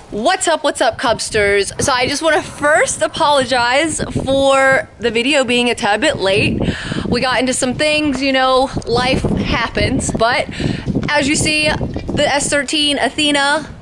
What's up, Cubsters? So I just want to first apologize for the video being a tad bit late. We got into some things, you know, life happens. But as you see, the S13 Athena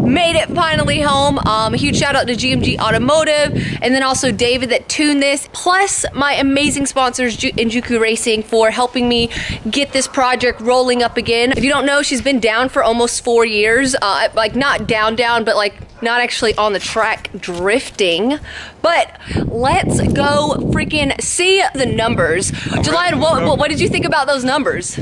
made it finally home. A huge shout out to GMG Automotive, and then also David that tuned this, plus my amazing sponsors Enjuku Racing for helping me get this project rolling up again. If you don't know, she's been down for almost 4 years, like not down, but like not actually on the track drifting. But let's go freaking see the numbers. Jelani, what did you think about those numbers?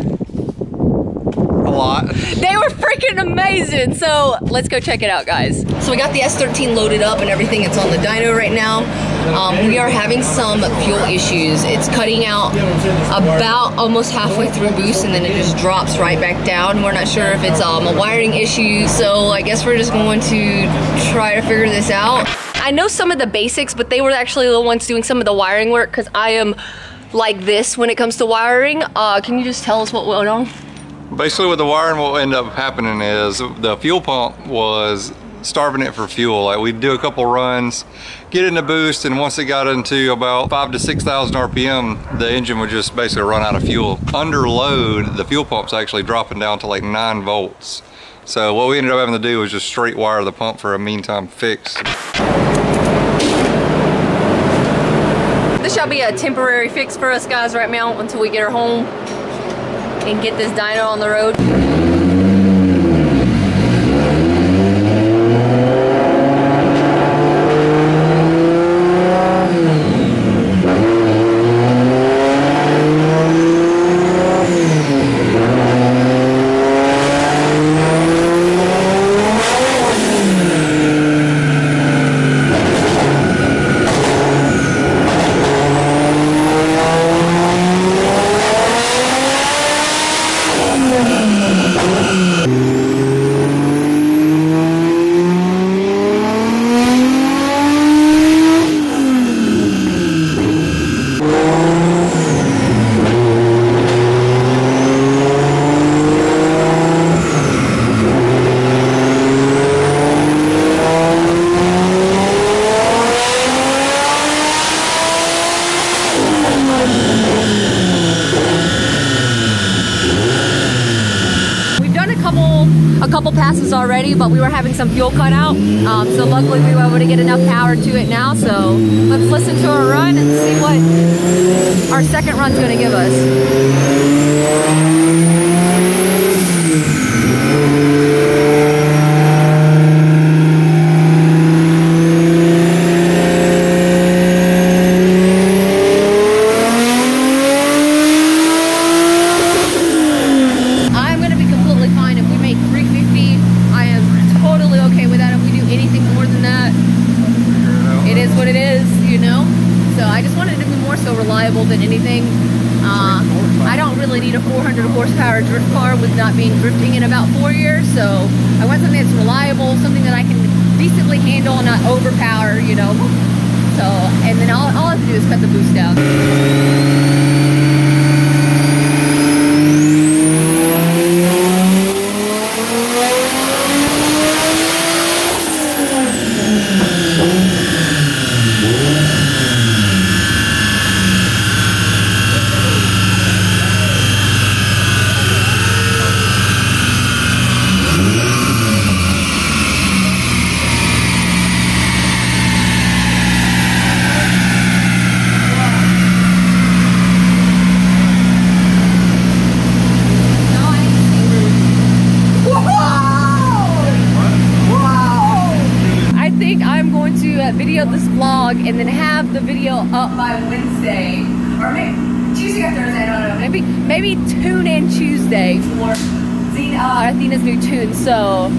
A lot. They were freaking amazing. So let's go check it out, guys. So we got the S13 loaded up and everything. It's on the dyno right now. We are having some fuel issues. It's cutting out about almost halfway through boost, and then it just drops right back down. We're not sure if it's a wiring issue, so I guess we're just going to try to figure this out. I know some of the basics, but they were actually the ones doing some of the wiring work, because I am like this when it comes to wiring. Can you just tell us what went on? Basically with the wiring, what ended up happening is the fuel pump was starving it for fuel. Like we'd do a couple runs, get in the boost, and once it got into about 5,000 to 6,000 RPM, the engine would just basically run out of fuel. Under load, the fuel pump's actually dropping down to like 9 volts. So what we ended up having to do was just straight wire the pump for a meantime fix. This shall be a temporary fix for us guys right now until we get her home and get this dyno on the road. A couple passes already, but we were having some fuel cut out, so luckily we were able to get enough power to it now. So let's listen to a run and see what our second run's going to give us. Reliable than anything. I don't really need a 400 horsepower drift car with not being drifting in about 4 years, so I want something that's reliable, something that I can decently handle and not overpower, you know. So, and then all I have to do is cut the boost down. Video this vlog and then have the video up by Wednesday, or maybe Tuesday or Thursday, I don't know. Maybe tune in Tuesday for Athena's new tune. So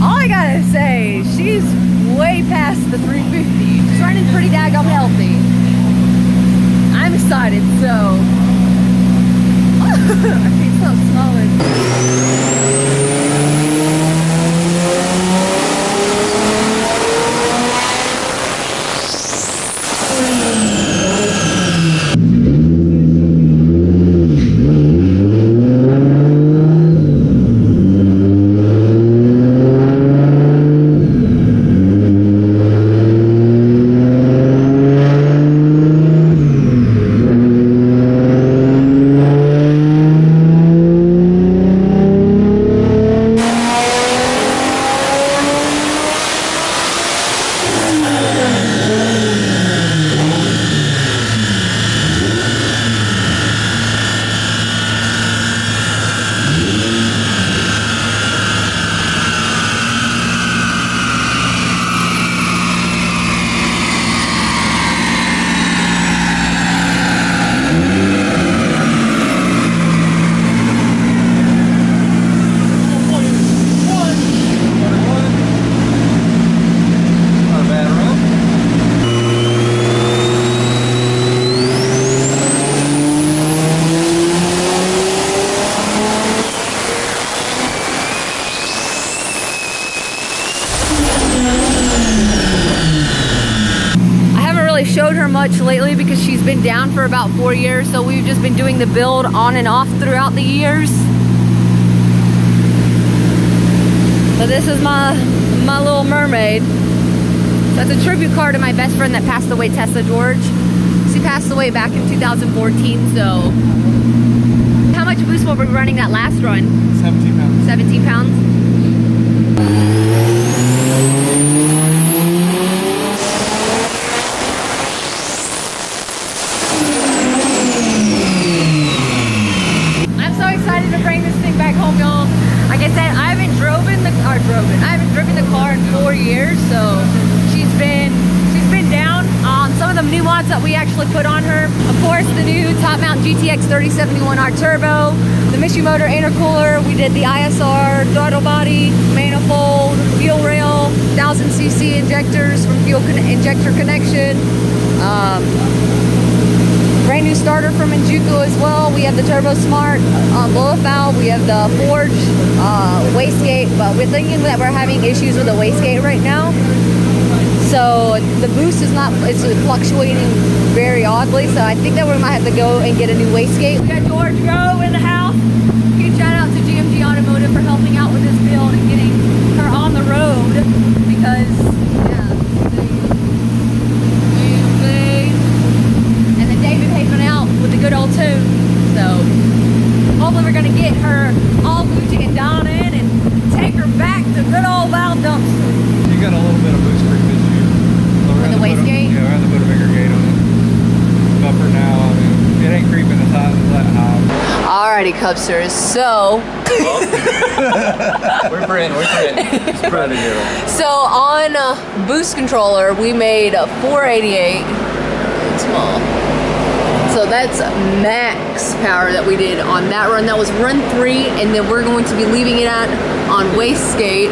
all I gotta say, she's way past the 350. She's running pretty daggone healthy. I'm excited, so I feel so solid. showed her much lately because she's been down for about 4 years, so we've just been doing the build on and off throughout the years. So this is my little mermaid. That's a tribute car to my best friend that passed away, Tessa George. She passed away back in 2014, so. How much boost were we running that last run? 17 pounds. 17 pounds? I'm so excited to bring this thing back home, y'all. Like I said, I haven't driven the car in 4 years, so she's been down. Some of the new mods that we actually put on her, of course, the new top mount GTX 3071R turbo, the Mishimoto intercooler. We did the ISR throttle body, manifold, fuel rail, 1000cc injectors from fuel injector connection. Brand new starter from Enjuku as well. We have the Turbo Smart blow off valve. We have the Forge wastegate, but we're thinking that we're having issues with the wastegate right now. So the boost is it's fluctuating very oddly. So I think that we might have to go and get a new wastegate. We got George Go in the house. Huge shout out to GMG Automotive for helping out with this build and getting her on the road because with the good old tune. So hopefully we're gonna get her all Gucci and Don in and take her back to good old Valdosta. You got a little bit of boost creep this year. With the wastegate? Yeah, we're going to put a bigger gate on it. But for now, I mean, it ain't creeping as high as that high. Alrighty, Cubsters, so we're pretty spread to get on. So on boost controller we made a 488 small. So that's max power that we did on that run. That was run 3, and then we're going to be leaving it at on wastegate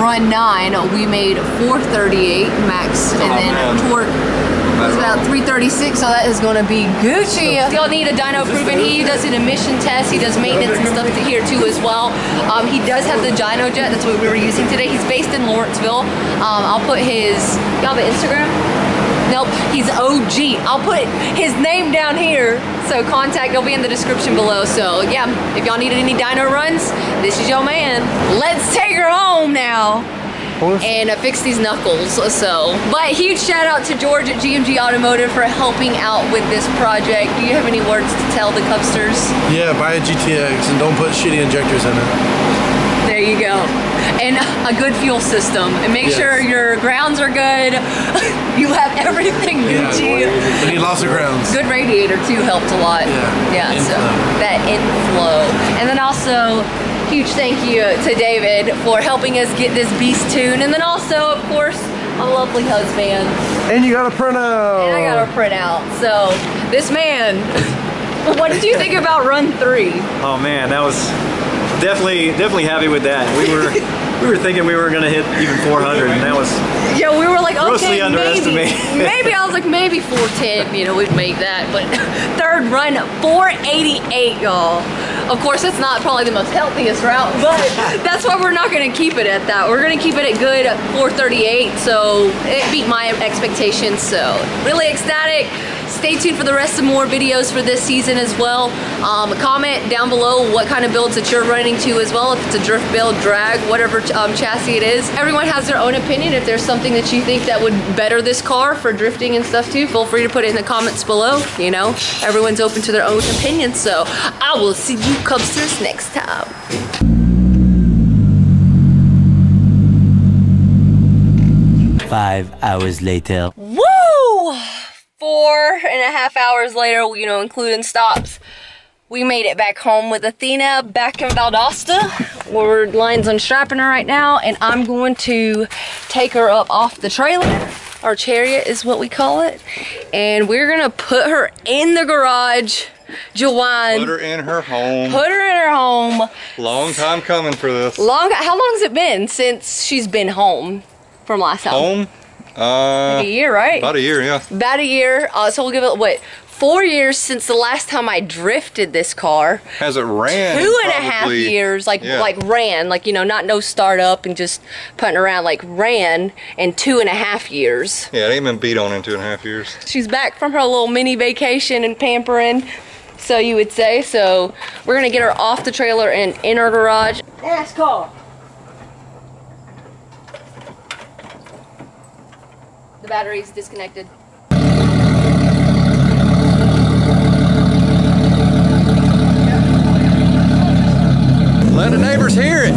run 9. We made 438 max, and then torque was about 336. So that is going to be Gucci. Y'all need a dyno proven. He does an emission test. He does maintenance and stuff here too as well. He does have the Dyno jet. That's what we were using today. He's based in Lawrenceville. I'll put his. Y'all have an Instagram? Nope, he's OG. I'll put his name down here, so contact will be in the description below. So yeah, if y'all needed any dyno runs, this is your man. Let's take her home now and fix these knuckles. So, but huge shout out to George at GMG Automotive for helping out with this project. Do you have any words to tell the Cubsters? Yeah, buy a GTX and don't put shitty injectors in it. There you go. And a good fuel system. And make sure your grounds are good. You have everything Gucci. Yeah, we need lots of grounds. Good radiator too helped a lot. Yeah, so that inflow. And then also, huge thank you to David for helping us get this beast tuned. And then also, of course, my lovely husband. And you got a printout. And I got a printout. So, this man, what did you think about run 3? Oh man, that was definitely happy with that. We were thinking we were gonna hit even 400, and that was we were like, okay, maybe I was like, maybe 410, you know, we'd make that. But third run, 488, y'all. Of course, it's not probably the most healthiest route, but that's why we're not gonna keep it at that. We're gonna keep it at good 438, so it beat my expectations. So really ecstatic. Stay tuned for the rest of more videos for this season as well. Comment down below what kind of builds that you're running to as well. If it's a drift build, drag, whatever chassis it is. Everyone has their own opinion. If there's something that you think that would better this car for drifting and stuff too, feel free to put it in the comments below. You know, everyone's open to their own opinions. So I will see you Cubsters next time. 5 hours later. Woo! 4.5 hours later, you know, including stops, we made it back home with Athena back in Valdosta. We're lines unstrapping her right now, and I'm going to take her up off the trailer. Our chariot is what we call it. And we're gonna put her in the garage. Joanne. Put her in her home. Put her in her home. Long time coming for this. How long has it been since she's been home from last time? Home? Like a year, right? About a year, yeah. About a year. So we'll give it, what, 4 years since the last time I drifted this car. Has it ran? 2.5 years, like ran, like, you know, not no startup and just putting around, like ran in 2.5 years. Yeah, it ain't been beat on in 2.5 years. She's back from her little mini vacation and pampering, so you would say. So we're gonna get her off the trailer and in our garage. NASCAR. The battery's disconnected. Let the neighbors hear it.